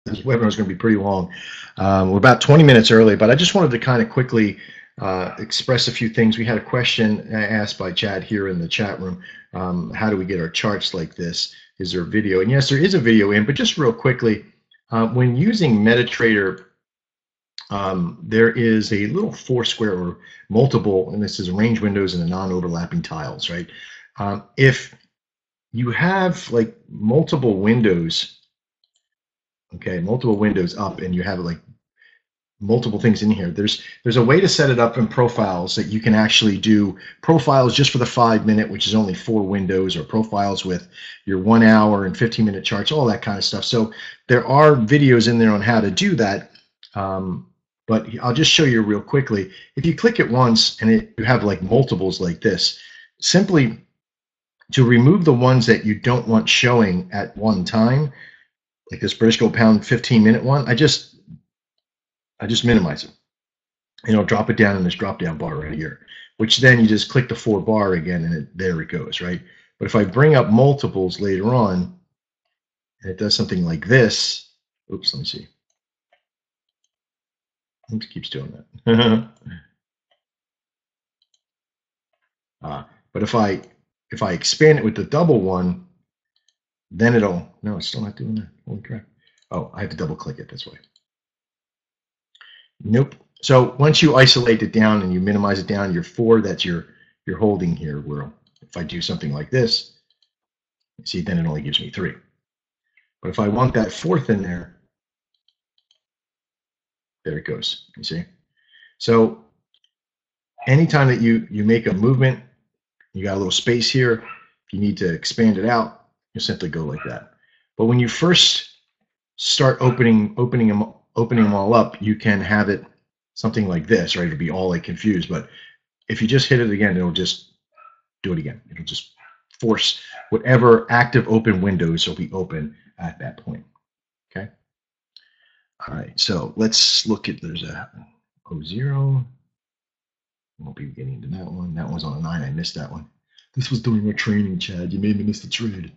this webinar is going to be pretty long. We're about 20 minutes early, but I just wanted to kind of quickly express a few things. We had a question asked by Chad here in the chat room. How do we get our charts like this? Is there a video? And yes, there is a video in, but just real quickly, when using MetaTrader, there is a little foursquare or multiple, and this is range windows and the non-overlapping tiles, right? If you have like multiple windows, okay, multiple windows up, and you have like multiple things in here, there's a way to set it up in profiles that you can actually do profiles just for the 5-minute, which is only 4 windows, or profiles with your 1 hour and 15-minute charts, all that kind of stuff. So there are videos in there on how to do that. But I'll just show you real quickly. If you click it once and you have like multiples like this, simply to remove the ones that you don't want showing at one time, like this British Gold Pound 15-minute one, I just minimize it. And it'll drop it down in this drop-down bar right here, which then you just click the 4 bar again, and there it goes, right? But if I bring up multiples later on, and it does something like this, oops, let me see. It keeps doing that. But if I expand it with the double one, then it'll, no, it's still not doing that. Holy crap. Oh, I have to double click it this way. Nope. So once you isolate it down and you minimize it down, your 4 that you're holding here, where if I do something like this, see, then it only gives me 3. But if I want that 4th in there, there it goes, you see? So anytime that you make a movement, you got a little space here, if you need to expand it out, you simply go like that. But when you first start opening them all up, you can have it something like this, right? It'll be all like confused. But if you just hit it again, it'll just do it again. It'll just force whatever active open windows will be open at that point. Okay. All right. So let's look at, there's a 0. Won't be getting into that one. That one's on a 9. I missed that one. This was during our training, Chad. You made me miss the trade.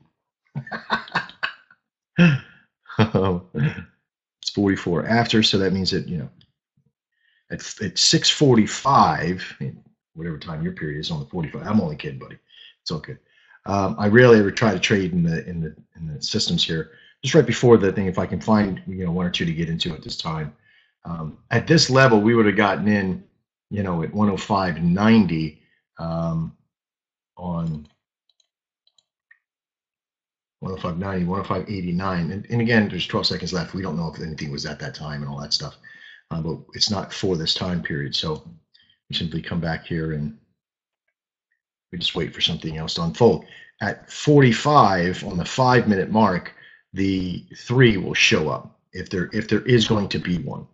It's 44 after, so that means that, you know, at 6:45, whatever time your period is, on the 45. I'm only kidding, buddy. It's all good. I rarely ever try to trade in the systems here. Just right before the thing, if I can find, you know, 1 or 2 to get into at this time. At this level, we would have gotten in, you know, at 105.90 on 105.90, 105.89, and again, there's 12 seconds left. We don't know if anything was at that time and all that stuff, but it's not for this time period. So we simply come back here and we just wait for something else to unfold. At 45 on the 5-minute mark, the 3 will show up if there is going to be one.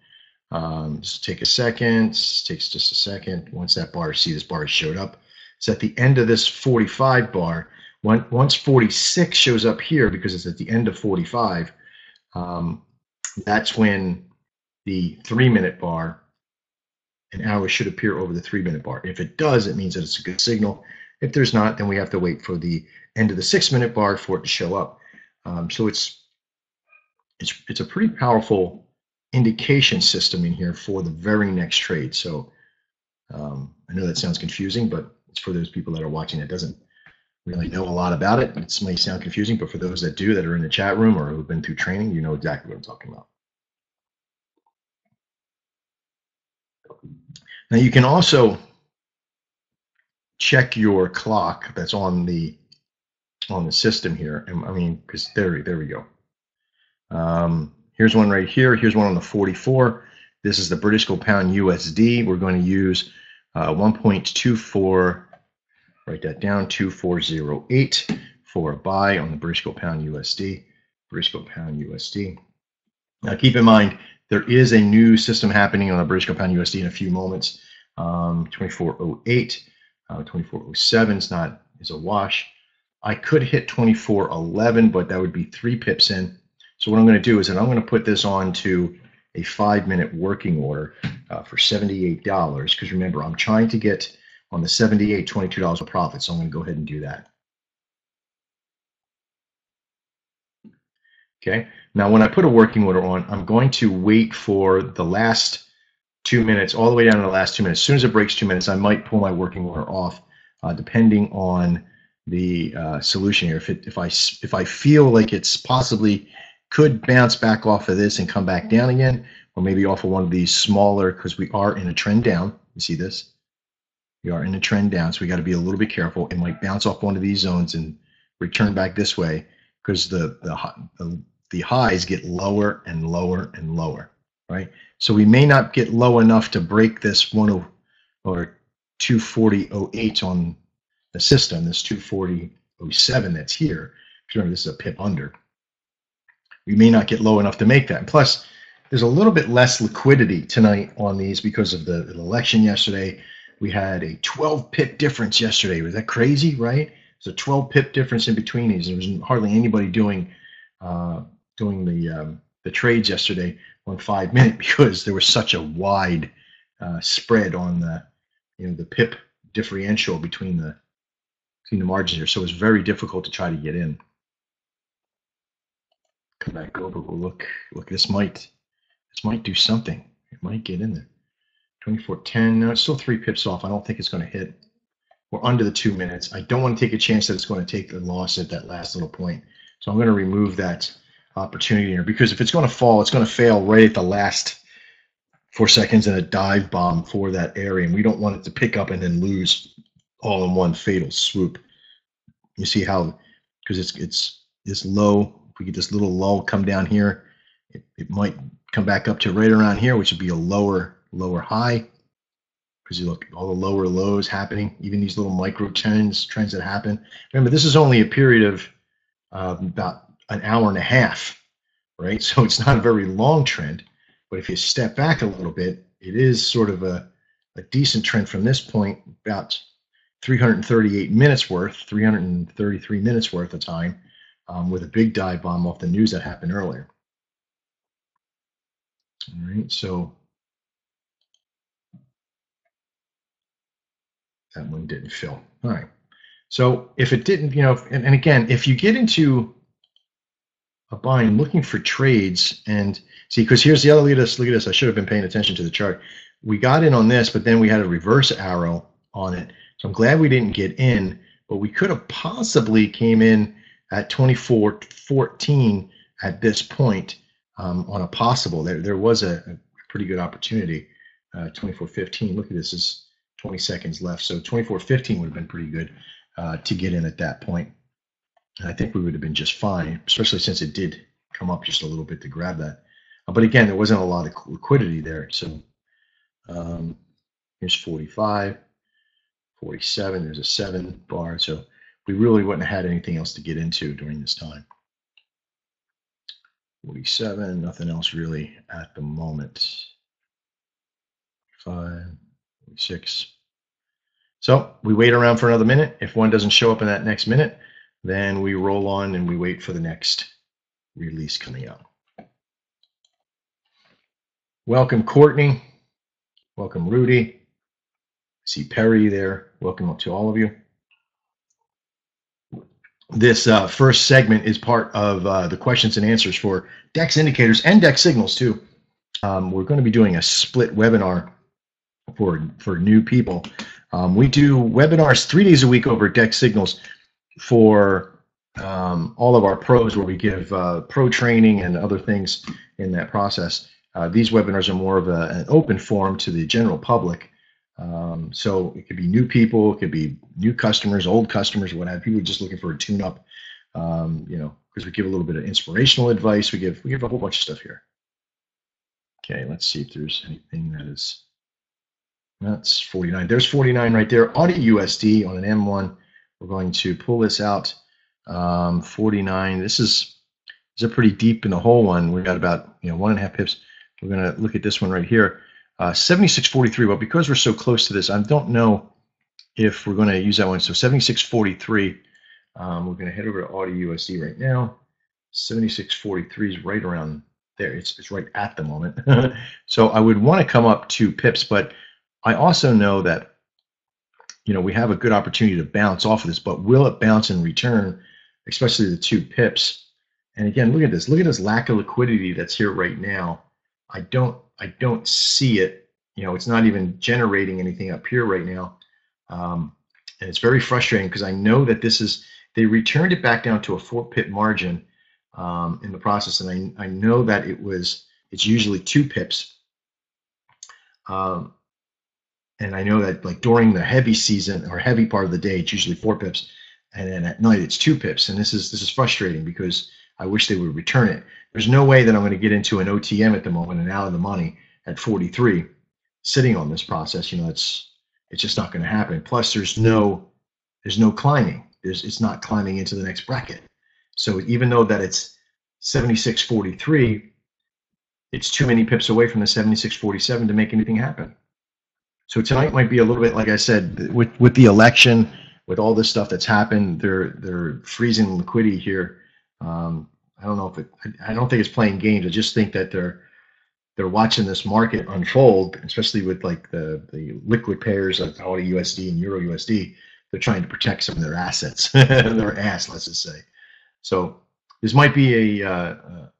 Just take a second. Takes just a second. Once that bar, see this bar has showed up. So at the end of this 45 bar, once 46 shows up here, because it's at the end of 45, that's when the 3-minute bar, an hour, should appear over the 3-minute bar. If it does, it means that it's a good signal. If there's not, then we have to wait for the end of the 6-minute bar for it to show up. So it's a pretty powerful indication system in here for the very next trade. So I know that sounds confusing, but it's for those people that are watching that doesn't really know a lot about it. It may sound confusing, but for those that do, that are in the chat room or who've been through training, you know exactly what I'm talking about. Now you can also check your clock that's on the system here. And I mean, because there we go. Here's one right here. Here's one on the 44. This is the British Gold Pound USD. We're going to use 1.24. Write that down, 2408 for a buy on the British Gold Pound USD. British Gold Pound USD. Now keep in mind, there is a new system happening on the British Gold Pound USD in a few moments. 2408, 2407 is a wash. I could hit 2411, but that would be 3 pips in. So what I'm going to do is that I'm going to put this on to a 5-minute working order for $78. Because remember, I'm trying to get on the 78, $22 of profit. So I'm going to go ahead and do that. Okay. Now, when I put a working order on, I'm going to wait for the last 2 minutes, all the way down to the last 2 minutes. As soon as it breaks 2 minutes, I might pull my working order off, depending on the solution here. If I feel like it's possibly could bounce back off of this and come back down again, or maybe off of one of these smaller, because we are in a trend down. You see this? We are in a trend down, so we got to be a little bit careful. It might bounce off one of these zones and return back this way because the highs get lower and lower and lower, right? So we may not get low enough to break this 10 or 240.08 on the system, this 240.07 that's here. Remember, this is a pip under. We may not get low enough to make that. And plus, there's a little bit less liquidity tonight on these because of the election yesterday. We had a 12 pip difference yesterday. Was that crazy, right? There's a 12 pip difference in between these. There was hardly anybody doing the trades yesterday on 5 minute because there was such a wide spread on the pip differential between the margins here. So it was very difficult to try to get in. Come back over. We'll look. This might do something. It might get in there. 24.10. No, it's still 3 pips off. I don't think it's going to hit. We're under the 2 minutes. I don't want to take a chance that it's going to take the loss at that last little point. So I'm going to remove that opportunity here, because if it's going to fall, it's going to fail right at the last 4 seconds in a dive bomb for that area, and we don't want it to pick up and then lose all in one fatal swoop. You see how, because it's this low, if we get this little lull come down here, it might come back up to right around here, which would be a lower high, because you look, all the lower lows happening, even these little micro trends that happen. Remember, this is only a period of about an hour and a half, right? So it's not a very long trend, but if you step back a little bit, it is sort of a decent trend from this point, about 338 minutes worth, 333 minutes worth of time, with a big dive bomb off the news that happened earlier. All right, so that one didn't fill. All right, so if it didn't, and again, if you get into a buying looking for trades, and see, because here's the other, look at this, I should have been paying attention to the chart. We got in on this, but then we had a reverse arrow on it. So I'm glad we didn't get in, but we could have possibly came in at 24.14 at this point on a possible. There was a pretty good opportunity. 24.15. Look at this. Is 20 seconds left. So 24.15 would have been pretty good to get in at that point. And I think we would have been just fine, especially since it did come up just a little bit to grab that. But again, there wasn't a lot of liquidity there. So here's 45, 47. There's a 7 bar. So we really wouldn't have had anything else to get into during this time. 47, nothing else really at the moment. 5, 46. So we wait around for another minute. If one doesn't show up in that next minute, then we roll on and we wait for the next release coming out. Welcome, Courtney. Welcome, Rudy. I see Perry there. Welcome to all of you. This first segment is part of the questions and answers for DEX indicators and DEX signals too. We're going to be doing a split webinar for new people. We do webinars 3 days a week over DEX signals for all of our pros, where we give pro training and other things in that process. These webinars are more of an open forum to the general public. So it could be new people, it could be new customers, old customers, what have you. People just looking for a tune-up, because we give a little bit of inspirational advice. We give a whole bunch of stuff here. Okay, let's see if there's anything that is. That's 49. There's 49 right there. AUD/USD on an M1. We're going to pull this out. 49. This is a pretty deep in the hole one. We got about 1.5 pips. We're going to look at this one right here. 76.43. Well, because we're so close to this, I don't know if we're going to use that one. So 76.43. We're going to head over to AUD/USD right now. 76.43 is right around there. It's right at the moment. So I would want to come up 2 pips, but I also know that we have a good opportunity to bounce off of this, but will it bounce in return, especially the 2 pips? And again, look at this. Look at this lack of liquidity that's here right now. I don't see it. You know, it's not even generating anything up here right now. And it's very frustrating because I know that they returned it back down to a 4-pip margin in the process. And I know that it's usually 2 pips. And I know that like during the heavy season or heavy part of the day, it's usually 4 pips. And then at night it's 2 pips. And this is frustrating because I wish they would return it. There's no way that I'm going to get into an OTM at the moment and out of the money at 43 sitting on this process. You know, it's just not going to happen. Plus there's no climbing. It's not climbing into the next bracket. So even though that it's 76.43, it's too many pips away from the 76.47 to make anything happen. So tonight might be a little bit, like I said, with the election, with all this stuff that's happened, they're freezing liquidity here. I don't know I don't think it's playing games. I just think that they're watching this market unfold, especially with like the liquid pairs like Audi USD and Euro USD. They're trying to protect some of their assets, their ass, let's just say. So this might be a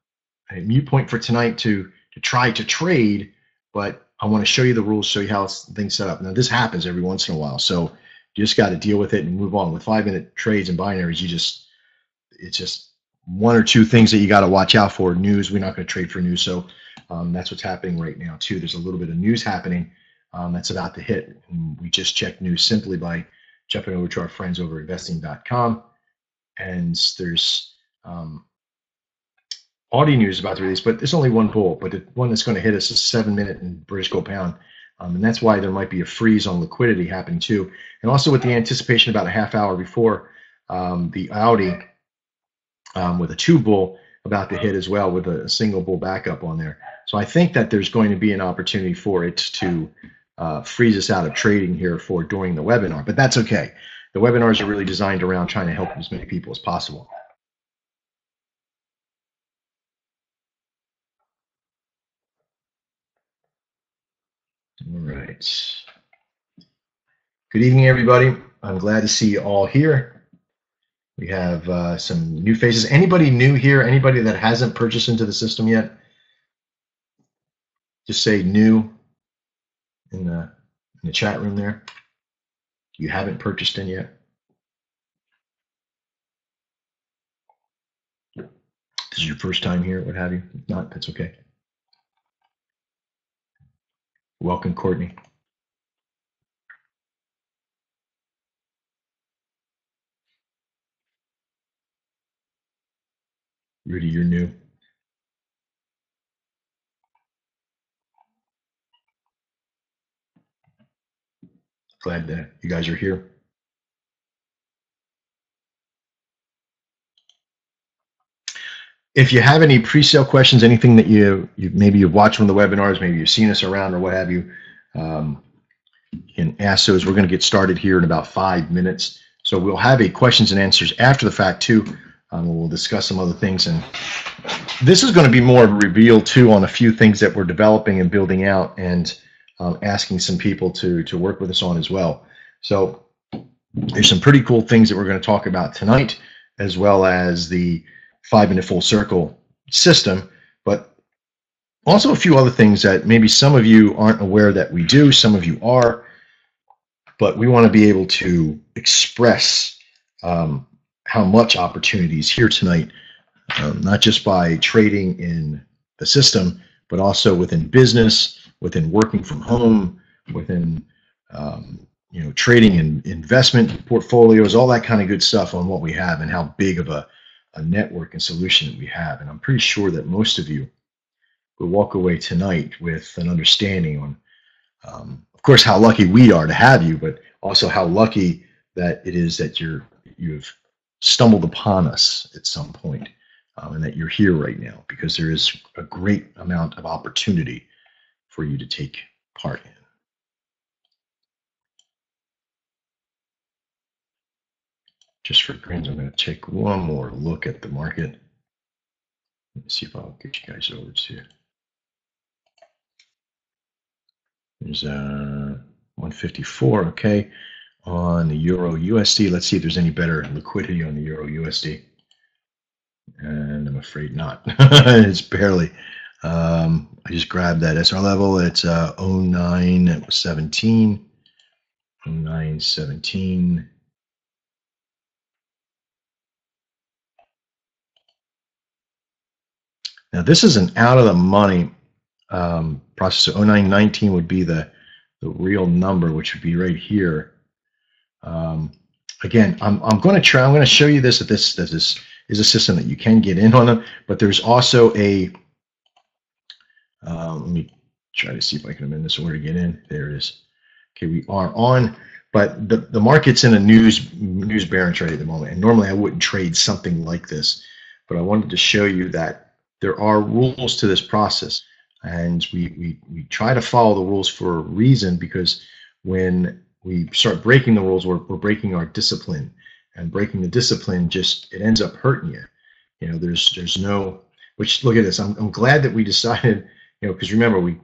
mute point for tonight to try to trade, but I want to show you the rules, show you how things set up. Now this happens every once in a while, so you just got to deal with it and move on. With 5-minute trades and binaries, it's just 1 or 2 things that you got to watch out for. News, we're not going to trade for news, so that's what's happening right now too. There's a little bit of news happening that's about to hit, and we just checked news simply by jumping over to our friends over investing.com, and there's Audi news about to release, but there's only one bull, but the one that's going to hit us is 7-minute in British Gold Pound. And that's why there might be a freeze on liquidity happening too. And also with the anticipation about a half hour before the Audi with a 2 bull about to hit as well with a single bull backup on there. So I think that there's going to be an opportunity for it to freeze us out of trading here for during the webinar, but that's okay. The webinars are really designed around trying to help as many people as possible. All right. Good evening, everybody. I'm glad to see you all here. We have some new faces. Anybody new here? Anybody that hasn't purchased into the system yet? Just say new in the chat room there. You haven't purchased in yet. This is your first time here, what have you. If not, that's okay. Welcome, Courtney. Rudy, you're new. Glad that you guys are here. If you have any pre-sale questions, anything that maybe you've watched one of the webinars, maybe you've seen us around or what have you, you can ask those. We're going to get started here in about 5 minutes. So we'll have a questions and answers after the fact too. We'll discuss some other things, and this is going to be more of a reveal too on a few things that we're developing and building out, and asking some people to work with us on as well. So there's some pretty cool things that we're going to talk about tonight, as well as the 5-minute full circle system, but also a few other things that maybe some of you aren't aware that we do, some of you are, but we want to be able to express how much opportunity is here tonight, not just by trading in the system, but also within business, within working from home, within trading in investment portfolios, all that kind of good stuff on what we have and how big of a network and solution that we have. And I'm pretty sure that most of you will walk away tonight with an understanding on, of course, how lucky we are to have you, but also how lucky that it is that you've stumbled upon us at some point, and that you're here right now, because there is a great amount of opportunity for you to take part in. Just for grins, I'm going to take one more look at the market. Let me see if I'll get you guys over to. There's 154, okay. On the Euro USD, let's see if there's any better liquidity on the Euro USD. And I'm afraid not. It's barely. I just grabbed that SR level. It's 0917. 0917. Now this is an out of the money process. So 0919 would be the real number, which would be right here. Again, I'm going to try. I'm going to show you this. That this is a system that you can get in on them, but there's also a. Let me try to see if I can amend this order to get in. There it is. Okay, we are on, but the market's in a news bearing trade at the moment, and normally I wouldn't trade something like this, but I wanted to show you that there are rules to this process, and we try to follow the rules for a reason, because when we start breaking the rules, we're breaking our discipline, and breaking the discipline it ends up hurting you. You know, there's no, which, look at this. I'm glad that we decided, you know, because remember we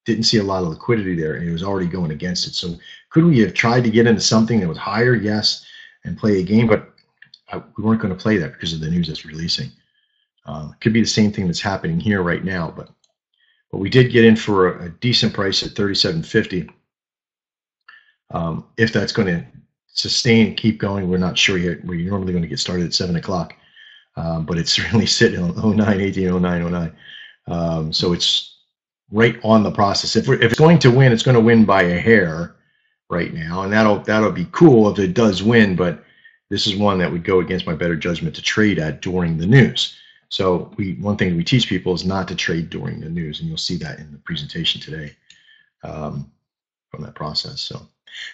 didn't see a lot of liquidity there, and it was already going against it. So could we have tried to get into something that was higher? Yes, and play a game, but we weren't going to play that because of the news that's releasing. It could be the same thing that's happening here right now, but we did get in for a decent price at 37.50. If that's going to sustain, keep going, we're not sure yet. We're normally going to get started at 7 o'clock, but it's really sitting on 0918, 0909. So it's right on the process. If it's going to win, it's going to win by a hair right now, and that'll be cool if it does win. But this is one that would go against my better judgment to trade at during the news. So one thing we teach people is not to trade during the news, and you'll see that in the presentation today from that process. So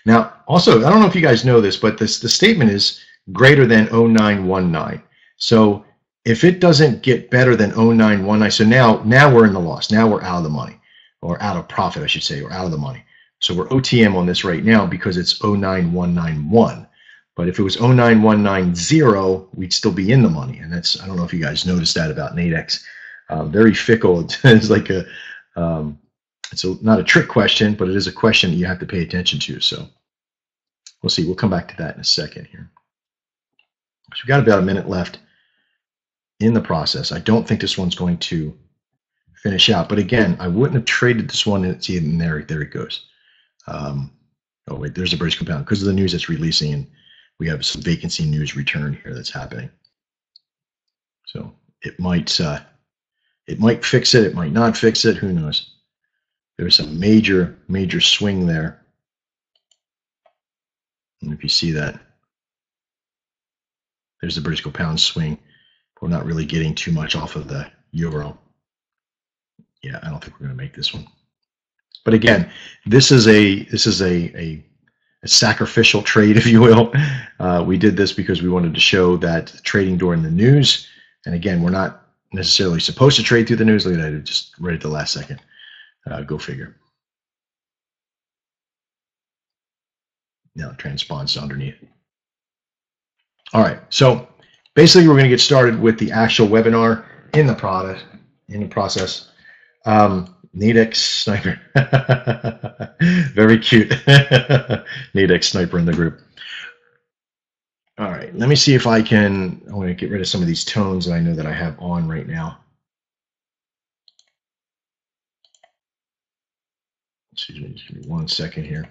now, also, I don't know if you guys know this, but the statement is greater than 0919. So if it doesn't get better than 0919, so now we're in the loss. Now we're out of the money, or out of profit, I should say, or out of the money. So we're OTM on this right now because it's 09191. But if it was 09190, we'd still be in the money. And that's, I don't know if you guys noticed that about Nadex. Very fickle. It's like not a trick question, but it is a question that you have to pay attention to. So we'll see. We'll come back to that in a second here. So we've got about a minute left in the process. I don't think this one's going to finish out. But again, I wouldn't have traded this one. And see, and there it goes. Oh, wait, there's a British compound because of the news that's releasing, and we have some vacancy news return here that's happening. So it might fix it. It might not fix it. Who knows? There's a major swing there. And if you see that, there's the British pound swing. We're not really getting too much off of the euro. Yeah, I don't think we're going to make this one. But again, this is a sacrificial trade, if you will. We did this because we wanted to show that trading during the news, and again, we're not necessarily supposed to trade through the news. Look at that, just right at the last second. Go figure. Now it transponds underneath. All right, so basically we're going to get started with the actual webinar in the process. Nadex Sniper. Very cute. Nadex Sniper in the group. All right, let me see if I want to get rid of some of these tones that I know that I have on right now. Excuse me, just give me 1 second here.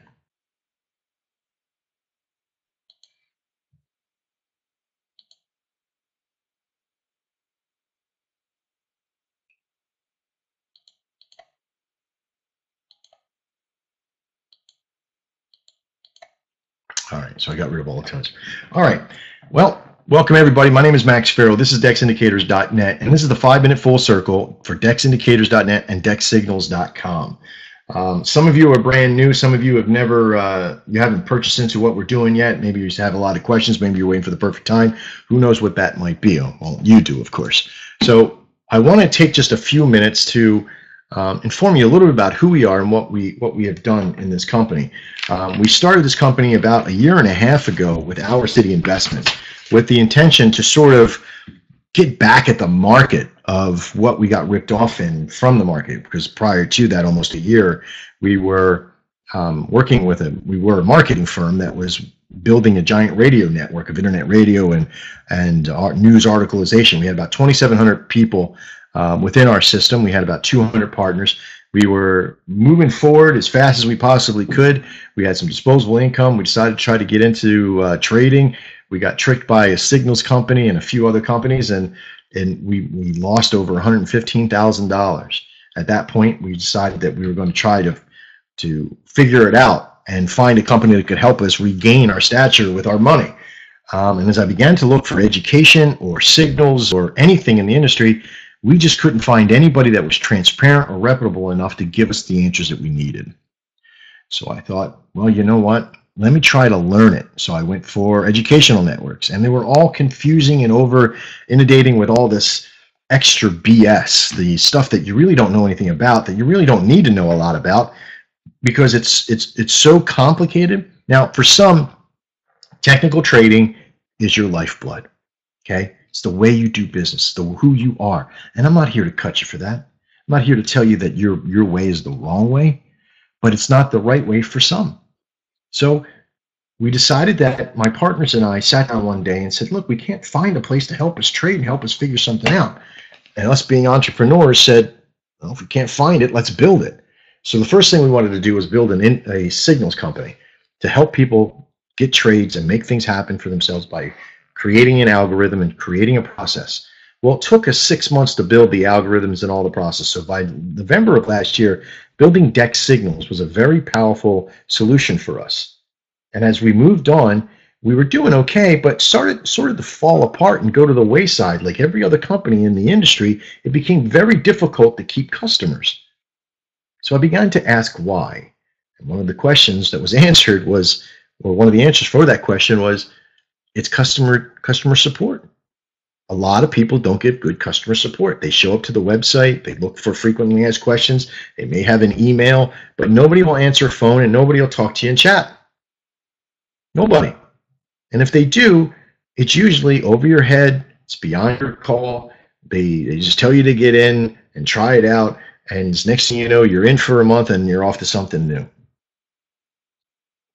All right, so I got rid of all the tones. All right, well, welcome everybody. My name is Max Farrell. This is DexIndicators.net, and this is the 5-minute full circle for DexIndicators.net and DexSignals.com. Some of you are brand new. Some of you have never, you haven't purchased into what we're doing yet. Maybe you just have a lot of questions. Maybe you're waiting for the perfect time. Who knows what that might be? Well, you do, of course. So I want to take just a few minutes to inform you a little bit about who we are and what we have done in this company. We started this company about 1.5 years ago with Our City Investments, with the intention to sort of get back at the market of what we got ripped off in from the market, because prior to that, almost a year, we were working with we were a marketing firm that was building a giant radio network of internet radio and our news articleization. We had about 2,700 people within our system. We had about 200 partners. We were moving forward as fast as we possibly could. We had some disposable income. We decided to try to get into trading. We got tricked by a signals company and a few other companies, and we lost over $115,000. At that point, we decided that we were going to try to figure it out and find a company that could help us regain our stature with our money. And as I began to look for education or signals or anything in the industry, we just couldn't find anybody that was transparent or reputable enough to give us the answers that we needed. So I thought, well, you know what? Let me try to learn it. So I went for educational networks, and they were all confusing and over inundating with all this extra BS, the stuff that you really don't know anything about, that you really don't need to know a lot about, because it's so complicated. Now, for some, technical trading is your lifeblood. Okay, it's the way you do business, who you are, and I'm not here to cut you for that. I'm not here to tell you that your way is the wrong way, but it's not the right way for some. So we decided that my partners and I sat down one day and said, look, we can't find a place to help us trade and help us figure something out. And us being entrepreneurs said, well, if we can't find it, let's build it. So the first thing we wanted to do was build a signals company to help people get trades and make things happen for themselves by creating an algorithm and creating a process. Well, it took us 6 months to build the algorithms and all the process. So by November of last year, building DEX Signals was a very powerful solution for us. And as we moved on, we were doing okay, but started sort of to fall apart and go to the wayside. Like every other company in the industry, it became very difficult to keep customers. So I began to ask why. And one of the questions that was answered was, or one of the answers for that question was, it's customer support. A lot of people don't get good customer support. They show up to the website, they look for frequently asked questions, they may have an email, but nobody will answer a phone and nobody will talk to you in chat. Nobody. And if they do, it's usually over your head, it's beyond your call. They just tell you to get in and try it out, and next thing you know, you're in for a month and you're off to something new.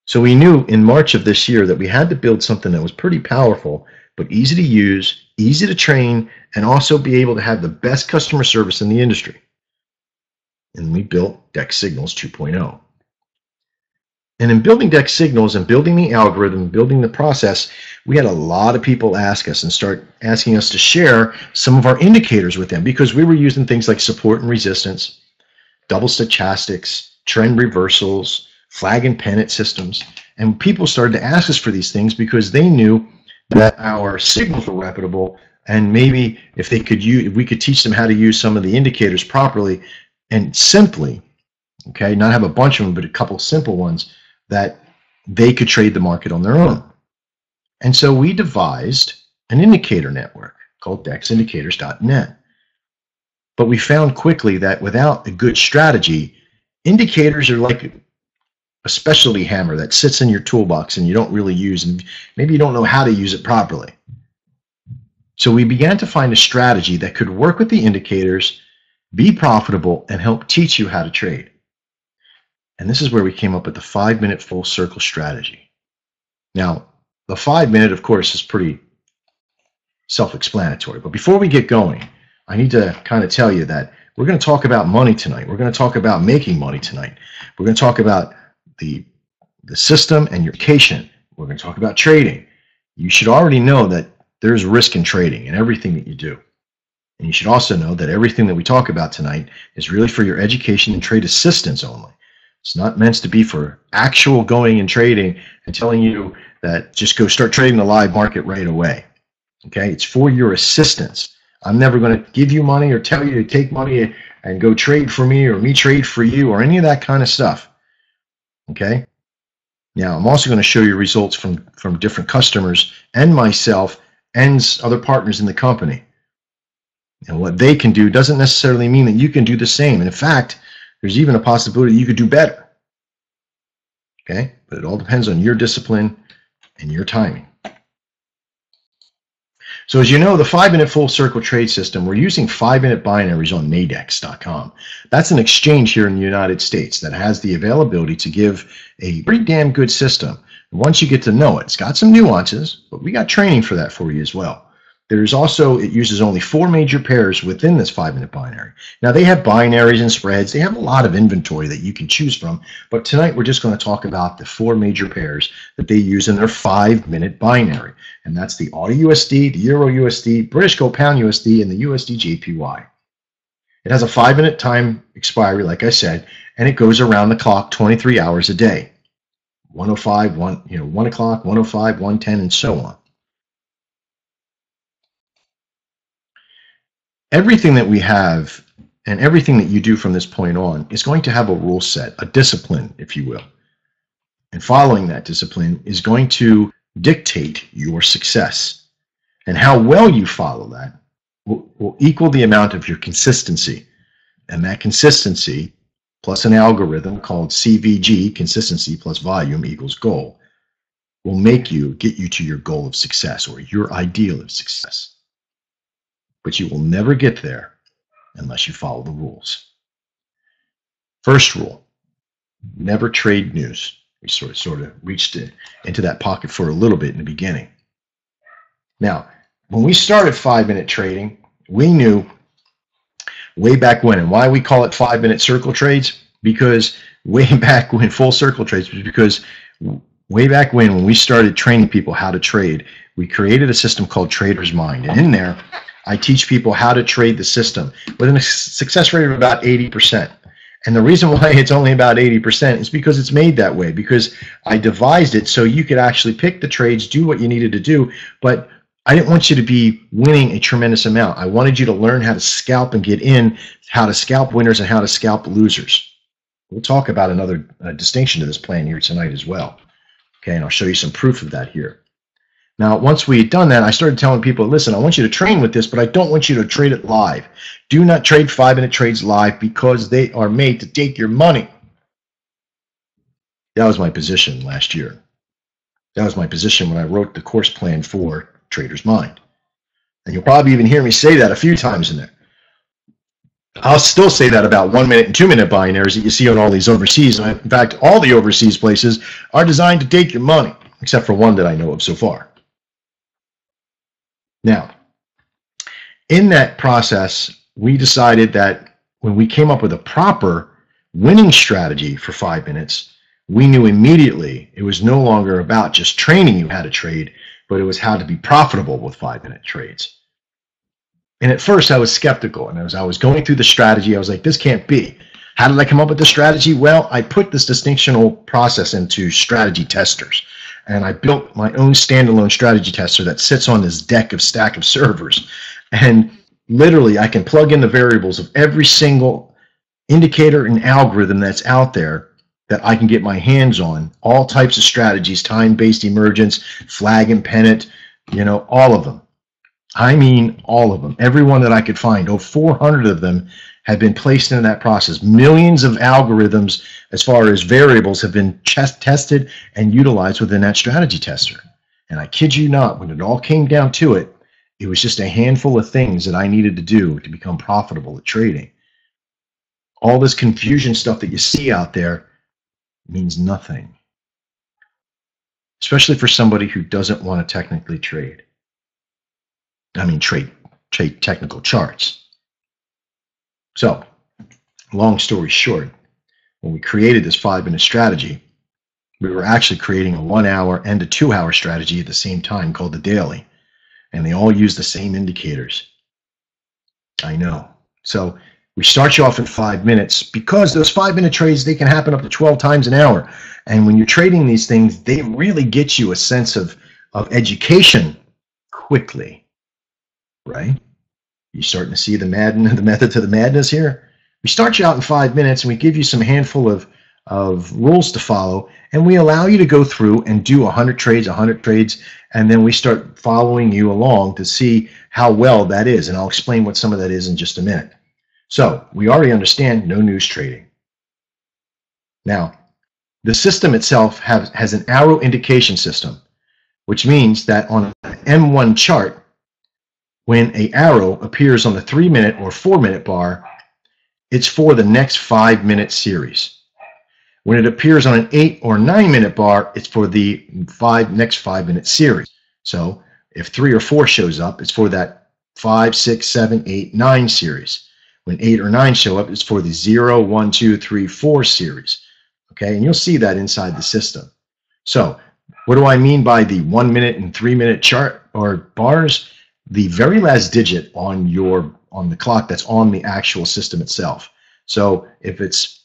So we knew in March of this year that we had to build something that was pretty powerful, but easy to use, easy to train, and also be able to have the best customer service in the industry. And we built DEX Signals 2.0. And in building DEX Signals and building the algorithm, building the process, we had a lot of people ask us and start asking us to share some of our indicators with them, because we were using things like support and resistance, double stochastics, trend reversals, flag and pennant systems. And people started to ask us for these things because they knew that our signals were reputable, and maybe if we could teach them how to use some of the indicators properly and simply, okay, not have a bunch of them, but a couple simple ones, that they could trade the market on their own. And so we devised an indicator network called DEXindicators.net. But we found quickly that without a good strategy, indicators are like a specialty hammer that sits in your toolbox and you don't really use, and maybe you don't know how to use it properly. So we began to find a strategy that could work with the indicators, be profitable, and help teach you how to trade. And this is where we came up with the 5-minute full circle strategy. Now, the 5-minute, of course, is pretty self-explanatory. But before we get going, I need to kind of tell you that we're going to talk about money tonight. We're going to talk about making money tonight. We're going to talk about the system and your education. We're going to talk about trading. You should already know that there's risk in trading in everything that you do. And you should also know that everything that we talk about tonight is really for your education and trade assistance only. It's not meant to be for actual going and trading and telling you that just go start trading the live market right away. Okay, it's for your assistance. I'm never going to give you money or tell you to take money and go trade for me or me trade for you or any of that kind of stuff. Okay. Now, I'm also going to show you results from different customers and myself and other partners in the company. And what they can do doesn't necessarily mean that you can do the same. And in fact, there's even a possibility you could do better. Okay? But it all depends on your discipline and your timing. So as you know, the 5-minute full circle trade system, we're using 5-minute binaries on Nadex.com. That's an exchange here in the United States that has the availability to give a pretty damn good system Once you get to know it, it's got some nuances, but we got training for that for you as well. There's also, it uses only 4 major pairs within this 5-minute binary. Now they have binaries and spreads. They have a lot of inventory that you can choose from, but tonight we're just going to talk about the 4 major pairs that they use in their 5-minute binary. And that's the AUD USD, the Euro USD, British Gold Pound USD, and the USD JPY. It has a 5-minute time expiry, like I said, and it goes around the clock 23 hours a day. 105, 1 o'clock, 105, 110, and so on. Everything that we have and everything that you do from this point on is going to have a rule set, a discipline, if you will. And following that discipline is going to dictate your success. And how well you follow that will equal the amount of your consistency. And that consistency plus an algorithm called CVG, consistency plus volume equals goal, will get you to your goal of success or your ideal of success. But you will never get there unless you follow the rules. First rule, never trade news. We sort of reached into that pocket for a little bit in the beginning. Now, when we started 5-minute trading, we knew way back when, and why we call it 5-minute circle trades, because way back when, full circle trades, because way back when we started training people how to trade, we created a system called Trader's Mind. And in there, I teach people how to trade the system with a success rate of about 80%. And the reason why it's only about 80% is because it's made that way, because I devised it so you could actually pick the trades, do what you needed to do, but I didn't want you to be winning a tremendous amount. I wanted you to learn how to scalp and get in, how to scalp winners and how to scalp losers. We'll talk about another distinction to this plan here tonight as well. Okay, and I'll show you some proof of that here. Now, once we had done that, I started telling people, listen, I want you to train with this, but I don't want you to trade it live. Do not trade 5-minute trades live because they are made to take your money. That was my position last year. That was my position when I wrote the course plan for Trader's Mind. And you'll probably even hear me say that a few times in there. I'll still say that about 1-minute and 2-minute binaries that you see on all these overseas. In fact, all the overseas places are designed to take your money, except for one that I know of so far. Now, in that process, we decided that when we came up with a proper winning strategy for 5 minutes, we knew immediately it was no longer about just training you how to trade, but it was how to be profitable with 5-minute trades. And at first I was skeptical, and as I was going through the strategy, I was like, this can't be. How did I come up with the strategy? Well, I put this distinctional process into strategy testers, and I built my own standalone strategy tester that sits on this stack of servers. And literally I can plug in the variables of every single indicator and algorithm that's out there that I can get my hands on, all types of strategies, time-based emergence, flag and pennant, all of them. I mean, all of them. Every one that I could find. 400 of them have been placed into that process. Millions of algorithms as far as variables have been tested and utilized within that strategy tester. And I kid you not, when it all came down to it, it was just a handful of things that I needed to do to become profitable at trading. All this confusion stuff that you see out there means nothing, especially for somebody who doesn't want to technically trade. I mean, trade technical charts. So, long story short, when we created this 5-minute strategy, we were actually creating a 1-hour and a 2-hour strategy at the same time called the daily. And they all use the same indicators. I know. So we start you off in 5 minutes because those 5-minute trades, they can happen up to 12 times an hour. And when you're trading these things, they really get you a sense of education quickly, right? You starting to see the method to the madness here? We start you out in 5 minutes and we give you some handful of rules to follow, and we allow you to go through and do 100 trades, and then we start following you along to see how well that is, and I'll explain what some of that is in just a minute. So we already understand no news trading. Now, the system itself has an arrow indication system, which means that on an M1 chart, when an arrow appears on the 3-minute or 4-minute bar, it's for the next 5-minute series. When it appears on an 8 or 9 minute bar, it's for the next 5 minute series. So if 3 or 4 shows up, it's for that 5, 6, 7, 8, 9 series. When 8 or 9 show up, it's for the 0, 1, 2, 3, 4 series. Okay, and you'll see that inside the system. So what do I mean by the 1 minute and 3 minute chart or bars? The very last digit on the clock that's on the actual system itself. So if it's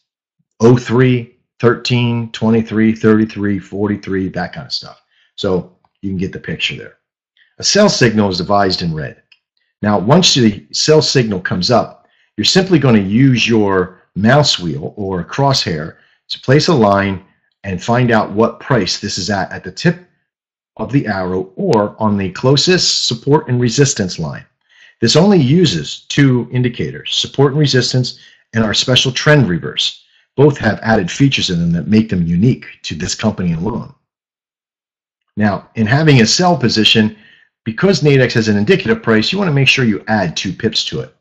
03, 13, 23, 33, 43, that kind of stuff. So you can get the picture there. A cell signal is devised in red. Now, once the cell signal comes up, you're simply going to use your mouse wheel or crosshair to place a line and find out what price this is at the tip of the arrow or on the closest support and resistance line. This only uses 2 indicators, support and resistance, and our special trend reverse. Both have added features in them that make them unique to this company alone. Now, in having a sell position, because Nadex has an indicative price, you want to make sure you add 2 pips to it.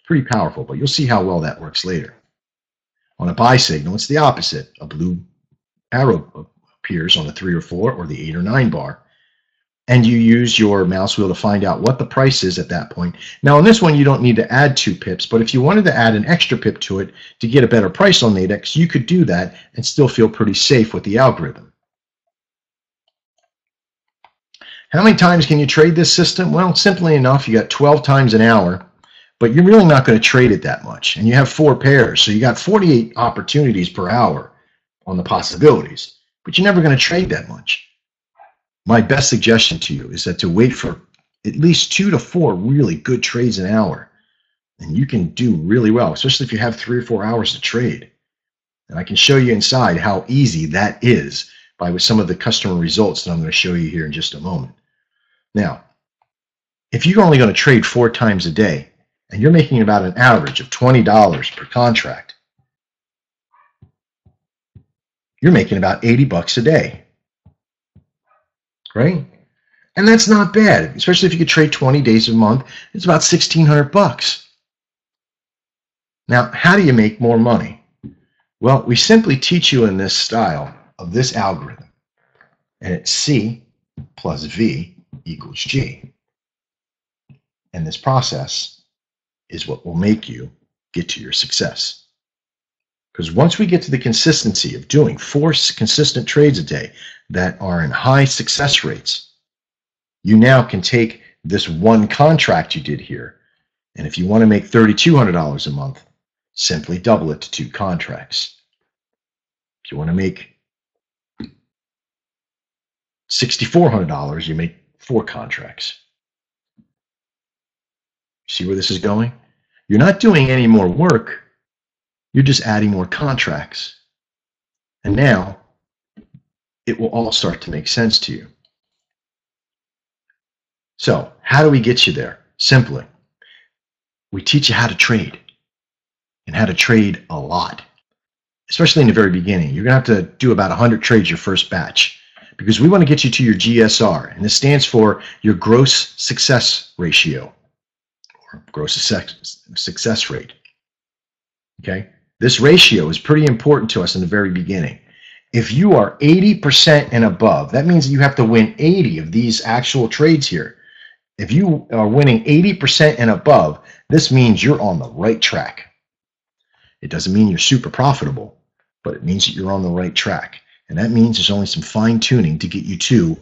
Pretty powerful, but you'll see how well that works later. On a buy signal, it's the opposite. A blue arrow appears on the 3 or 4 or the 8 or 9 bar, and you use your mouse wheel to find out what the price is at that point. Now on this one, you don't need to add 2 pips, but if you wanted to add an extra pip to it to get a better price on Nadex, you could do that and still feel pretty safe with the algorithm. How many times can you trade this system? Well, simply enough, you got 12 times an hour, but you're really not going to trade it that much. And you have 4 pairs, so you got 48 opportunities per hour on the possibilities, but you're never going to trade that much. My best suggestion to you is that to wait for at least 2 to 4 really good trades an hour, and you can do really well, especially if you have 3 or 4 hours to trade. And I can show you inside how easy that is with some of the customer results that I'm going to show you here in just a moment. Now, if you're only going to trade 4 times a day, and you're making about an average of $20 per contract, you're making about 80 bucks a day. Right? And that's not bad, especially if you could trade 20 days a month. It's about 1,600 bucks. Now, how do you make more money? Well, we simply teach you in this style of this algorithm, and it's C plus V equals G. And this process is what will make you get to your success. Because once we get to the consistency of doing 4 consistent trades a day that are in high success rates, you now can take this 1 contract you did here, and if you want to make $3,200 a month, simply double it to 2 contracts. If you want to make $6,400, you make 4 contracts. See where this is going? You're not doing any more work. You're just adding more contracts. And now it will all start to make sense to you. So how do we get you there? Simply, we teach you how to trade, and how to trade a lot, especially in the very beginning. You're going to have to do about 100 trades your first batch, because we want to get you to your GSR, and this stands for your gross success ratio, or gross success rate. Okay? This ratio is pretty important to us in the very beginning. If you are 80% and above, that means that you have to win 80 of these actual trades here. If you are winning 80% and above, this means you're on the right track. It doesn't mean you're super profitable, but it means that you're on the right track. And that means there's only some fine tuning to get you to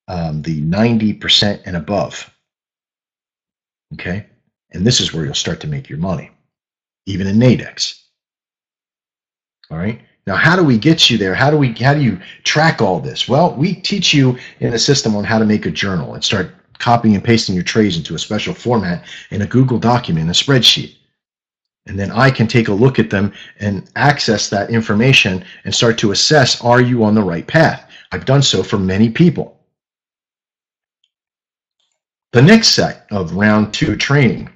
the 90% and above. Okay? And this is where you'll start to make your money, even in Nadex. All right? Now, how do we get you there? How do you track all this? Well, we teach you in the system on how to make a journal and start copying and pasting your trades into a special format in a Google document, a spreadsheet. And then I can take a look at them and access that information and start to assess, are you on the right path? I've done so for many people. The next set of round 2 training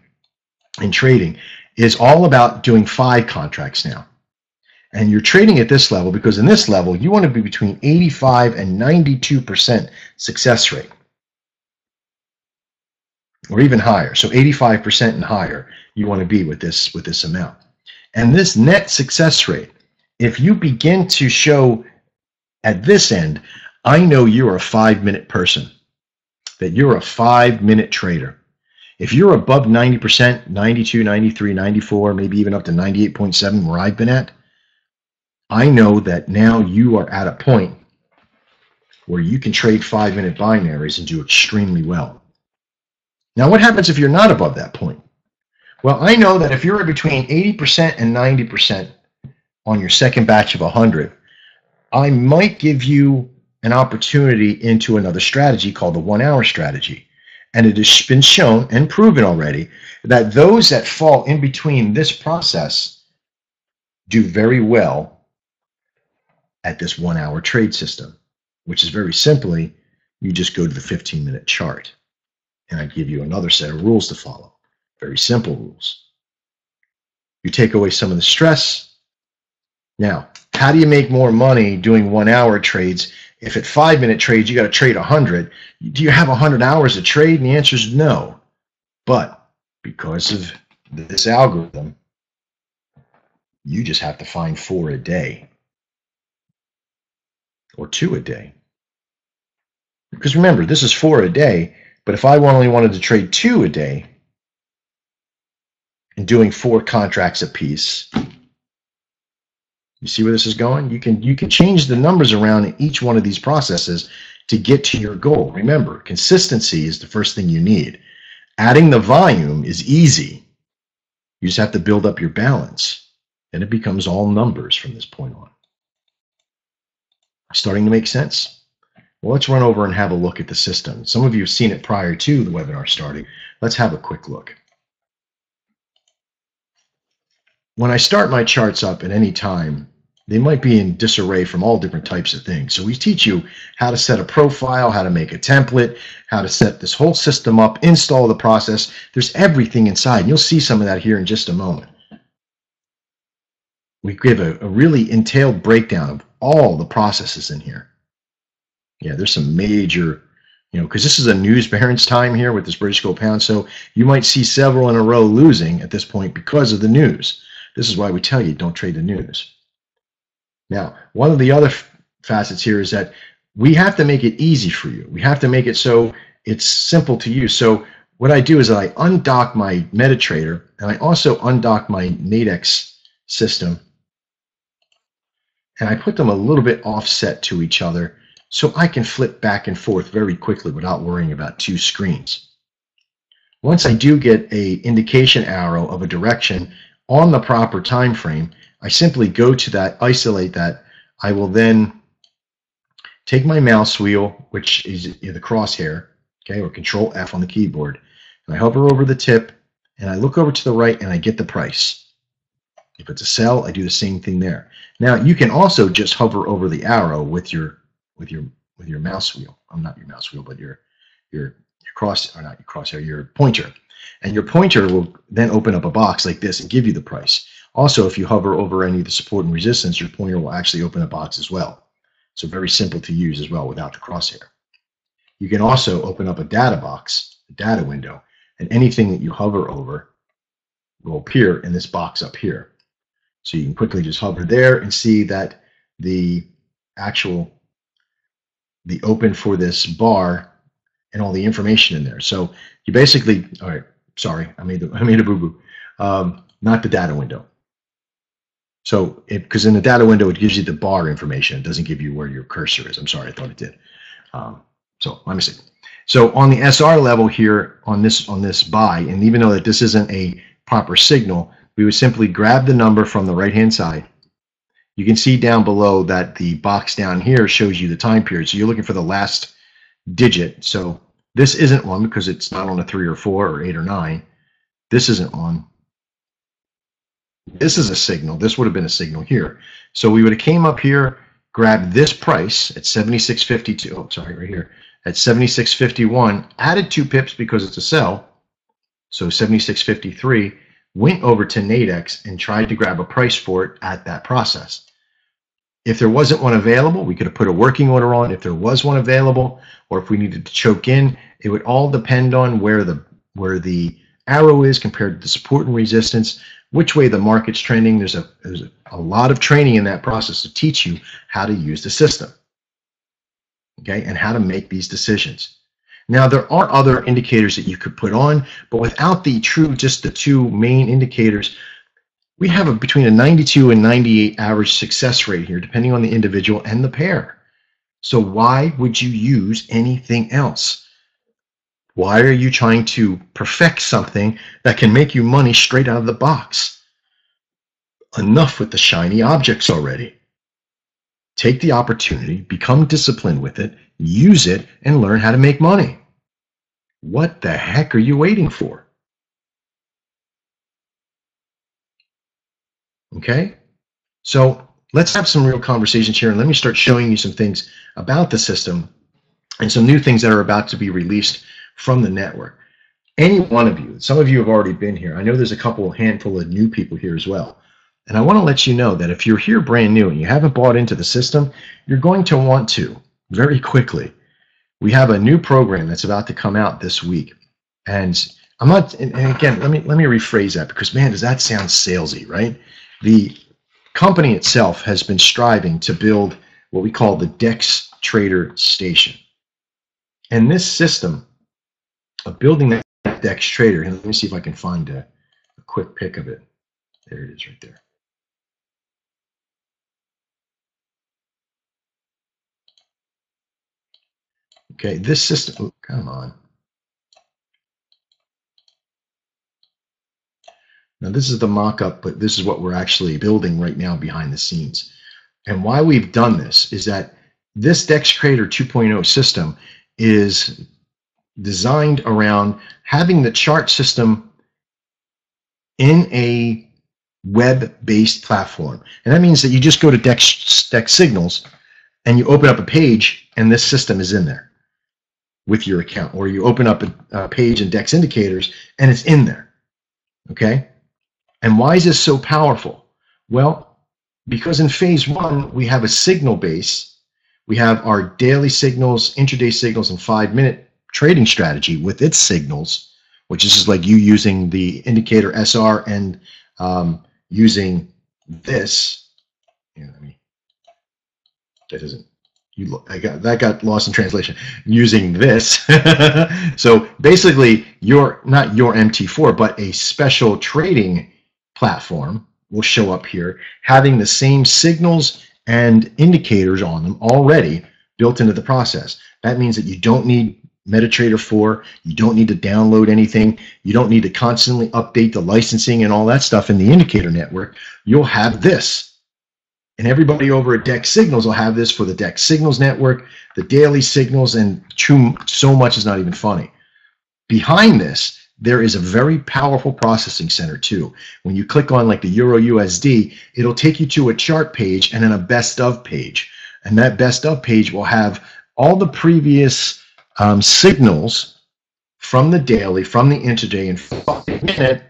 and trading is all about doing 5 contracts now. And you're trading at this level because in this level, you want to be between 85 and 92% success rate, or even higher. So 85% and higher, you want to be with this amount. And this net success rate if you begin to show at this end, I know you're a 5-minute person, that you're a 5-minute trader. If you're above 90%, 92, 93, 94, maybe even up to 98.7 where I've been at, I know that now you are at a point where you can trade 5-minute binaries and do extremely well. Now, what happens if you're not above that point? Well, I know that if you're between 80% and 90% on your second batch of 100, I might give you an opportunity into another strategy called the 1-hour strategy. And it has been shown and proven already that those that fall in between this process do very well at this 1-hour trade system, which is very simply, you just go to the 15-minute chart. And I give you another set of rules to follow. Very simple rules. You take away some of the stress. Now, how do you make more money doing 1-hour trades? If at 5-minute trades, you got to trade 100, do you have 100 hours to trade? And the answer is no. But because of this algorithm, you just have to find 4 a day or 2 a day. Because remember, this is 4 a day, but if I only wanted to trade 2 a day and doing 4 contracts a piece, you see where this is going? You can change the numbers around in each one of these processes to get to your goal. Remember, consistency is the first thing you need. Adding the volume is easy. You just have to build up your balance, and it becomes all numbers from this point on. Starting to make sense? Well, let's run over and have a look at the system. Some of you have seen it prior to the webinar starting. Let's have a quick look. When I start my charts up at any time, they might be in disarray from all different types of things. So we teach you how to set a profile, how to make a template, how to set this whole system up, install the process. There's everything inside. And you'll see some of that here in just a moment. We give a really entailed breakdown of all the processes in here. Yeah, there's some major, because this is a news barons time here with this British gold pound. So you might see several in a row losing at this point because of the news. This is why we tell you don't trade the news. Now, one of the other facets here is that we have to make it easy for you. We have to make it so it's simple to use. So what I do is I undock my MetaTrader, and I also undock my Nadex system, and I put them a little bit offset to each other so I can flip back and forth very quickly without worrying about 2 screens. Once I do get an indication arrow of a direction on the proper time frame, I simply go to that, isolate that. I will then take my mouse wheel, which is the crosshair, okay, or Control F on the keyboard, and I hover over the tip, and I look over to the right, and I get the price. If it's a sell, I do the same thing there. Now you can also just hover over the arrow with your mouse wheel. Not your mouse wheel, but your crosshair, your pointer. And your pointer will then open up a box like this and give you the price. Also, if you hover over any of the support and resistance, your pointer will actually open a box as well. So very simple to use as well without the crosshair. You can also open up a data box, a data window, and anything that you hover over will appear in this box up here. So you can quickly just hover there and see that the open for this bar and all the information in there. So you basically, all right, sorry, I made a boo-boo. Not the data window. So, because in the data window, it gives you the bar information. It doesn't give you where your cursor is. I'm sorry, I thought it did. So my mistake. So on the SR level here, on this buy, and even though that this isn't a proper signal, we would simply grab the number from the right-hand side. You can see down below that the box down here shows you the time period. So you're looking for the last digit. So this isn't one because it's not on a 3 or 4 or 8 or 9. This isn't one. This is a signal. This would have been a signal here. So we would have came up here, grabbed this price at 76.52. Oh, sorry, right here at 76.51. Added 2 pips because it's a sell. So 76.53. Went over to Nadex and tried to grab a price for it at that process. If there wasn't one available, we could have put a working order on. If there was one available, or if we needed to choke in, it would all depend on where the arrow is compared to the support and resistance, which way the market's trending. There's a lot of training in that process to teach you how to use the system, okay, and how to make these decisions. Now, there are other indicators that you could put on, but without just the two main indicators, we have between a 92 and 98 average success rate here, depending on the individual and the pair. So why would you use anything else? Why are you trying to perfect something that can make you money straight out of the box? Enough with the shiny objects already. Take the opportunity, become disciplined with it, use it, and learn how to make money. What the heck are you waiting for? Okay? So let's have some real conversations here, and let me start showing you some things about the system and some new things that are about to be released from the network. Any one of you, some of you have already been here. I know there's a handful of new people here as well. And I want to let you know that if you're here brand new and you haven't bought into the system, you're going to want to very quickly. We have a new program that's about to come out this week. And again, let me rephrase that, because man, does that sound salesy, right? The company itself has been striving to build what we call the DEX Trader Station. And this system of building that DEX Trader, and let me see if I can find a quick pic of it. There it is right there. Okay, this system, oh, come on. Now this is the mock-up, but this is what we're actually building right now behind the scenes. And why we've done this is that this DEX Trader 2.0 system is designed around having the chart system in a web-based platform. And that means that you just go to DEX Signals and you open up a page and this system is in there with your account, or you open up a page in DEX Indicators and it's in there, okay? And why is this so powerful? Well, because in phase one, we have a signal base. We have our daily signals, intraday signals, and 5-minute trading strategy with its signals, which is just like you using the indicator SR and using this. Yeah, that doesn't. That got lost in translation. Using this, so basically, not your MT4, but a special trading platform will show up here, having the same signals and indicators on them already built into the process. That means that you don't need MetaTrader 4, you don't need to download anything, you don't need to constantly update the licensing and all that stuff in the indicator network. You'll have this. And everybody over at DEX Signals will have this for the DEX Signals network, the daily signals, and so much is not even funny. Behind this, there is a very powerful processing center too. When you click on like the Euro USD, it'll take you to a chart page and then a best of page. And that best of page will have all the previous signals from the daily, from the intraday, and 5-minute,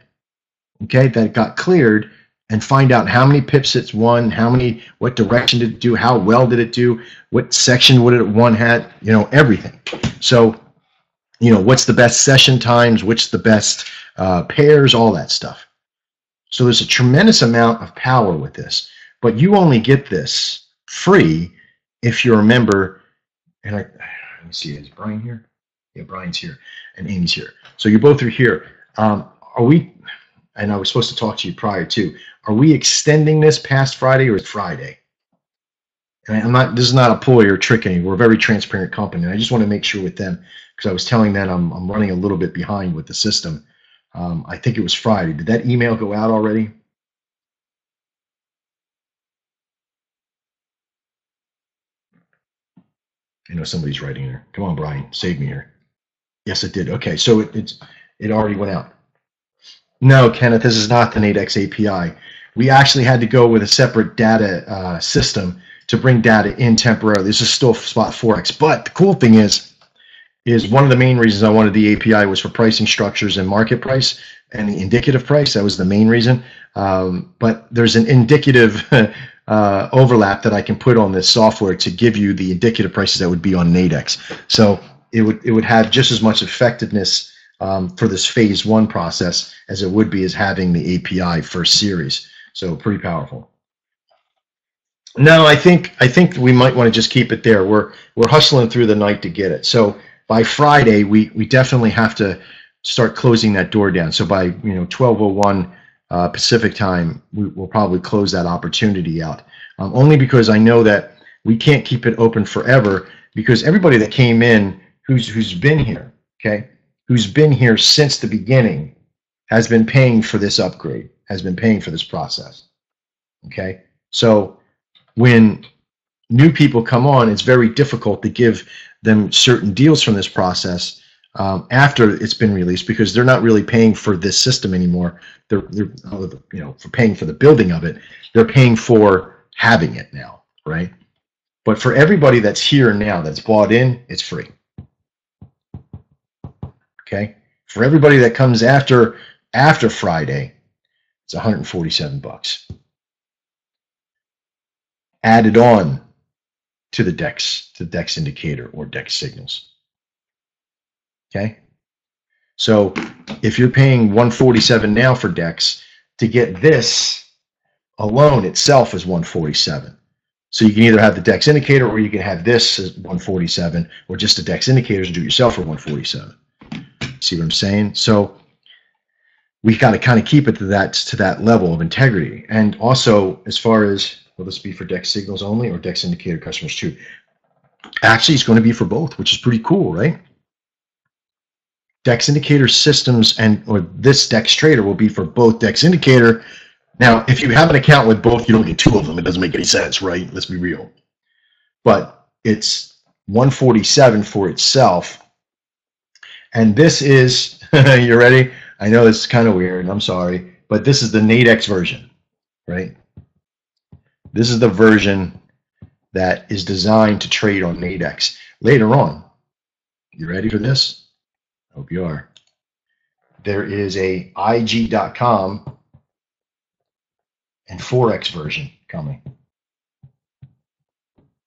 okay, that got cleared, and find out how many pips it's won, what direction did it do, how well did it do, what section would it one had, everything. So, what's the best session times, what's the best pairs, all that stuff. So there's a tremendous amount of power with this, but you only get this free if you're a member. And let me see, is Brian here? Yeah, Brian's here, and Amy's here. So you both are here. And I was supposed to talk to you prior to, are we extending this past Friday, or is it Friday? And this is not a ploy or trick anymore. We're a very transparent company. And I just want to make sure with them, because I was telling them I'm running a little bit behind with the system. I think it was Friday. Did that email go out already? I know somebody's writing here. Come on, Brian, save me here. Yes, it did. Okay, so it already went out. No, Kenneth, this is not the Nadex API. We actually had to go with a separate data system to bring data in temporarily. This is still Spot Forex. But the cool thing is one of the main reasons I wanted the API was for pricing structures and market price and the indicative price. That was the main reason. But there's an indicative overlap that I can put on this software to give you the indicative prices that would be on Nadex. So it would have just as much effectiveness for this phase 1 process as it would be as having the API first series. So pretty powerful. No, I think we might want to just keep it there. We're hustling through the night to get it. So by Friday, we definitely have to start closing that door down. So by 12:01 Pacific time, we'll probably close that opportunity out. Only because I know that we can't keep it open forever, because everybody that came in who's been here, okay, who's been here since the beginning, has been paying for this upgrade, has been paying for this process. Okay, so when new people come on, it's very difficult to give them certain deals from this process after it's been released, because they're not really paying for this system anymore. They're for paying for the building of it. They're paying for having it now, right? But for everybody that's here now, that's bought in, it's free. Okay, for everybody that comes after Friday, it's $147 added on to the DEX indicator or DEX signals. Okay, so if you're paying $147 now for DEX, to get this alone itself is $147. So you can either have the DEX indicator, or you can have this as $147, or just the DEX indicators and do it yourself for $147. See what I'm saying? So we got to kind of keep it to that level of integrity. And also, as far as, will this be for DEX signals only or DEX indicator customers too? Actually, it's going to be for both, which is pretty cool, right? DEX indicator systems or this DEX trader will be for both DEX indicator. Now, if you have an account with both, you don't get two of them. It doesn't make any sense, right? Let's be real. But it's $147 for itself. And this is, you ready? I know this is kind of weird, I'm sorry, but this is the Nadex version, right? This is the version that is designed to trade on Nadex. Later on, you ready for this? Hope you are. There is a IG.com and Forex version coming,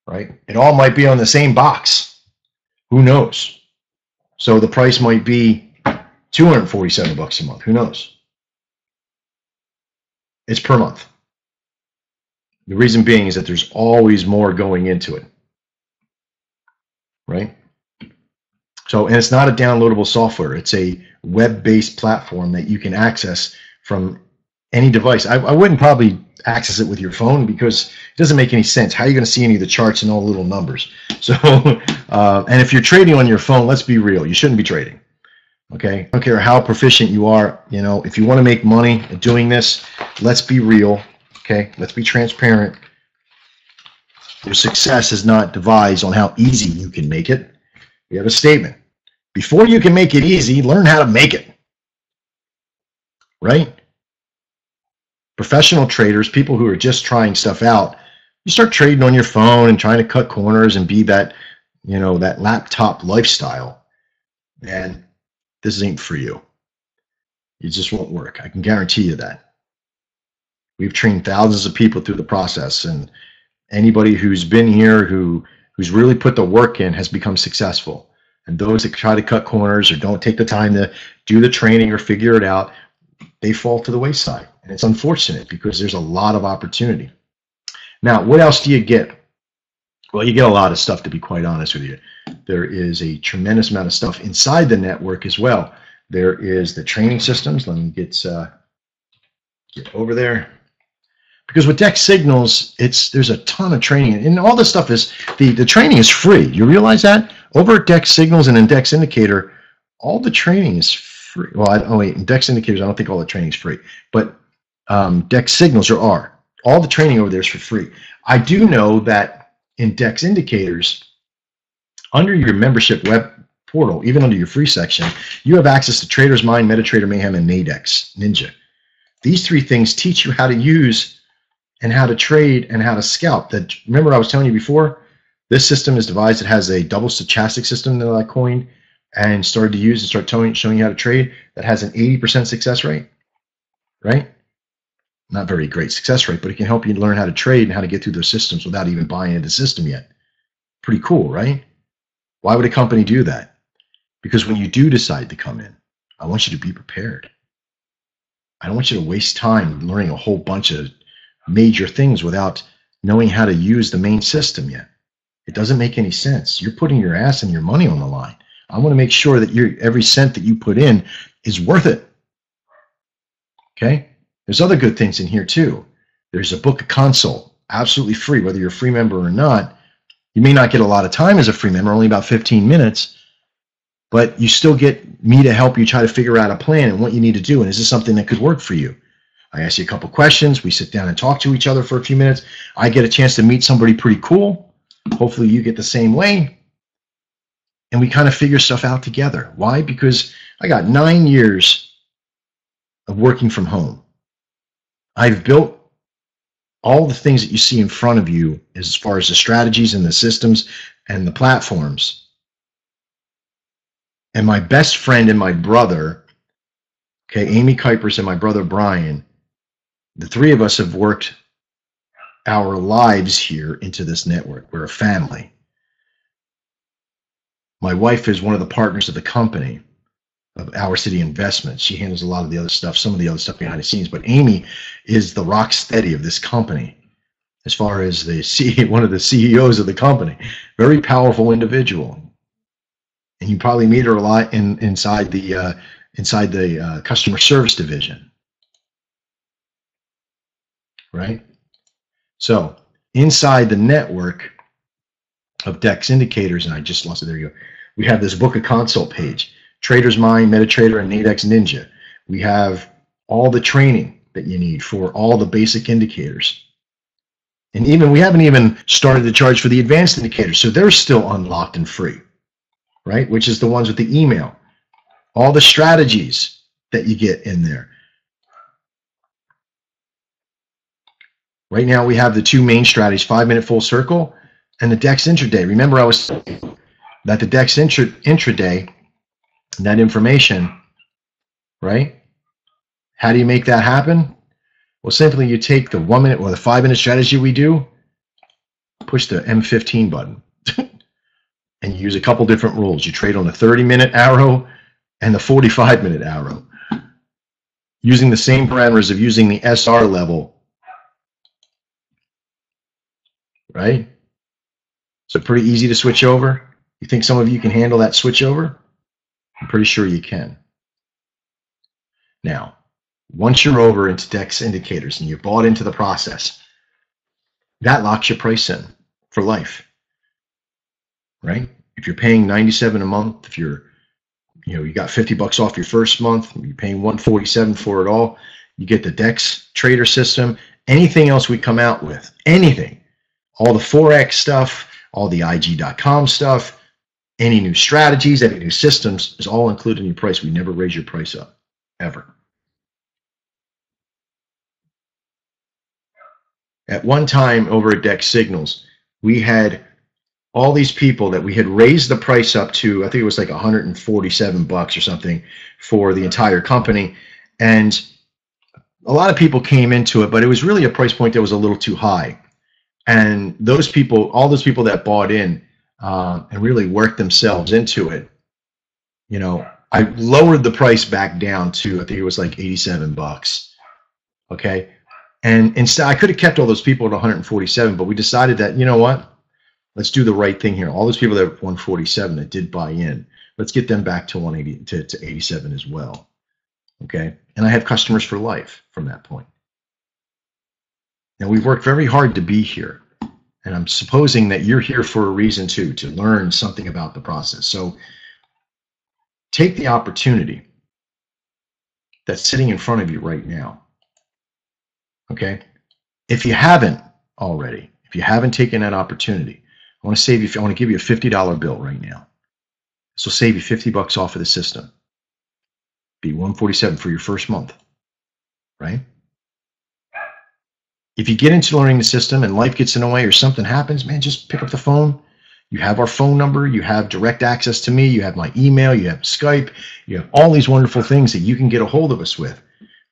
right? It all might be on the same box. Who knows? So the price might be $247 a month. Who knows? It's per month. The reason being is that there's always more going into it, right? So, and it's not a downloadable software. It's a web-based platform that you can access from any device. I wouldn't probably access it with your phone, because it doesn't make any sense. How are you going to see any of the charts and all the little numbers? So, and if you're trading on your phone, let's be real, you shouldn't be trading. Okay, I don't care how proficient you are. If you want to make money doing this, let's be real. Okay, let's be transparent. Your success is not devised on how easy you can make it. We have a statement: before you can make it easy, learn how to make it. Right? Professional traders, people who are just trying stuff out, you start trading on your phone and trying to cut corners and be that, that laptop lifestyle, and this ain't for you. It just won't work. I can guarantee you that. We've trained thousands of people through the process, and anybody who's been here who's really put the work in has become successful. And those that try to cut corners or don't take the time to do the training or figure it out, they fall to the wayside. And it's unfortunate, because there's a lot of opportunity. Now, what else do you get? Well, you get a lot of stuff, to be quite honest with you. There is a tremendous amount of stuff inside the network as well. There is the training systems. Let me get over there. Because with DEX signals, there's a ton of training, and all this stuff is, the training is free. You realize that? Over at DEX signals and in DEX indicator, all the training is free. Well, in DEX indicators, I don't think all the training is free, but DEX signals are. All the training over there is for free. I do know that in DEX indicators, under your membership web portal, even under your free section, you have access to Trader's Mind, MetaTrader Mayhem, and Nadex Ninja. These three things teach you how to use and how to trade and how to scalp. Remember I was telling you before, this system is devised. It has a double stochastic system that I coined and started to use and start showing you how to trade, that has an 80% success rate, right? Not very great success rate, but it can help you learn how to trade and how to get through those systems without even buying into the system yet. Pretty cool, right? Why would a company do that? Because when you do decide to come in, I want you to be prepared. I don't want you to waste time learning a whole bunch of major things without knowing how to use the main system yet. It doesn't make any sense. You're putting your ass and your money on the line. I want to make sure that every cent that you put in is worth it. Okay? There's other good things in here too. There's a book, a consult, absolutely free, whether you're a free member or not. You may not get a lot of time as a free member, only about 15 minutes, but you still get me to help you try to figure out a plan and what you need to do. And is this something that could work for you? I ask you a couple questions. We sit down and talk to each other for a few minutes. I get a chance to meet somebody pretty cool. Hopefully you get the same way. And we kind of figure stuff out together. Why? Because I got 9 years of working from home. I've built all the things that you see in front of you as far as the strategies and the systems and the platforms. And my best friend and my brother, okay, Amy Kuipers and my brother Brian, the three of us have worked our lives here into this network. We're a family. My wife is one of the partners of the company, of Our City Investments. She handles a lot of the other stuff, some of the other stuff behind the scenes. But Amy is the rock steady of this company, as far as one of the CEOs of the company. Very powerful individual, and you probably meet her a lot inside the customer service division, right? So inside the network of DEX indicators, and I just lost it. There you go. We have this book, a consult page. Trader's Mind, MetaTrader, and Nadex Ninja. We have all the training that you need for all the basic indicators. And we haven't even started to charge for the advanced indicators, so they're still unlocked and free, right? Which is the ones with the email. All the strategies that you get in there. Right now we have the two main strategies, 5-minute full circle and the DEX intraday. Remember I was saying that the DEX intraday, that information, right? How do you make that happen? Well, simply you take the 1-minute or the 5-minute strategy we do, push the M15 button, and you use a couple different rules. You trade on the 30-minute arrow and the 45-minute arrow, using the same parameters of using the SR level, right? So pretty easy to switch over. You think some of you can handle that switch over? I'm pretty sure you can. Now, once you're over into DEX indicators and you're bought into the process, that locks your price in for life, right? If you're paying $97 a month, if you got $50 off your first month, you're paying $147 for it all, you get the DEX trader system, anything else we come out with, anything, all the Forex stuff, all the IG.com stuff, any new strategies, any new systems is all included in your price. We never raise your price up, ever. At one time over at DEX Signals, we had all these people that we had raised the price up to, I think it was like $147 or something for the entire company. And a lot of people came into it, but it was really a price point that was a little too high. And those people, all those people that bought in and really worked themselves into it, I lowered the price back down to, I think it was like $87. Okay. And instead, I could have kept all those people at 147, but we decided that, you know what? Let's do the right thing here. All those people that are 147 that did buy in, let's get them back to 180 to 87 as well. Okay. And I have customers for life from that point. Now, we've worked very hard to be here, and I'm supposing that you're here for a reason too, to learn something about the process. So take the opportunity that's sitting in front of you right now. Okay. If you haven't already, if you haven't taken that opportunity, I want to give you a $50 bill right now. This will save you $50 off of the system. Be $147 for your first month, right? If you get into learning the system and life gets in the way or something happens, man, just pick up the phone. You have our phone number. You have direct access to me. You have my email. You have Skype. You have all these wonderful things that you can get a hold of us with.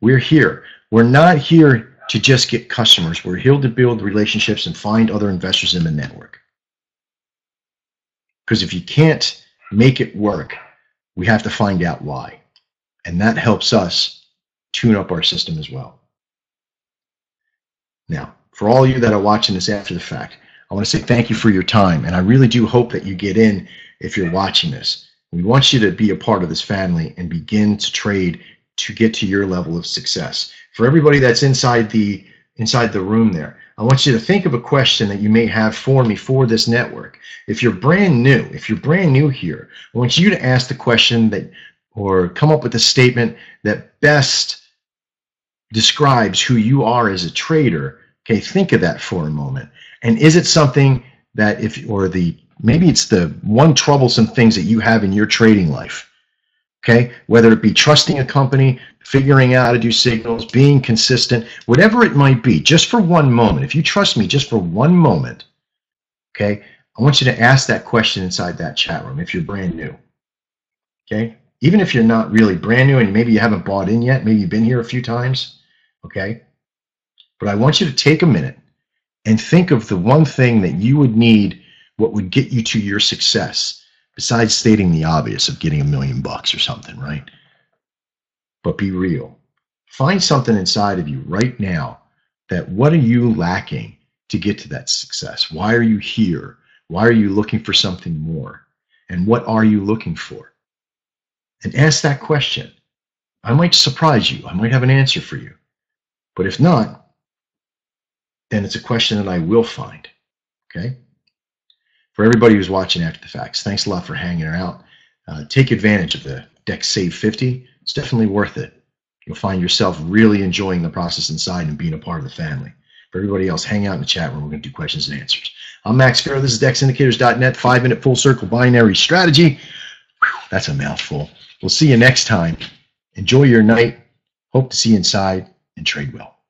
We're here. We're not here to just get customers. We're here to build relationships and find other investors in the network. Because if you can't make it work, we have to find out why. And that helps us tune up our system as well. Now, for all of you that are watching this after the fact, I want to say thank you for your time. And I really do hope that you get in if you're watching this. We want you to be a part of this family and begin to trade to get to your level of success. For everybody that's inside the room there, I want you to think of a question that you may have for me for this network. If you're brand new here, I want you to ask the question that, or come up with a statement that best describes who you are as a trader. Okay, think of that for a moment. And is it something that maybe it's the one troublesome things that you have in your trading life? Okay, whether it be trusting a company, figuring out how to do signals, being consistent, whatever it might be, just for one moment. If you trust me just for one moment, okay, I want you to ask that question inside that chat room if you're brand new. Okay, even if you're not really brand new and maybe you haven't bought in yet, maybe you've been here a few times, okay, but I want you to take a minute and think of the one thing that you would need, what would get you to your success, besides stating the obvious of getting $1 million or something, right? But be real. Find something inside of you right now that what are you lacking to get to that success? Why are you here? Why are you looking for something more? And what are you looking for? And ask that question. I might surprise you. I might have an answer for you. But if not, then it's a question that I will find, okay? For everybody who's watching after the facts, thanks a lot for hanging out. Take advantage of the Dex Save 50. It's definitely worth it. You'll find yourself really enjoying the process inside and being a part of the family. For everybody else, hang out in the chat room. We're going to do questions and answers. I'm Max Farrow. This is DexIndicators.net, 5-minute full circle binary strategy. Whew, that's a mouthful. We'll see you next time. Enjoy your night. Hope to see you inside and trade well.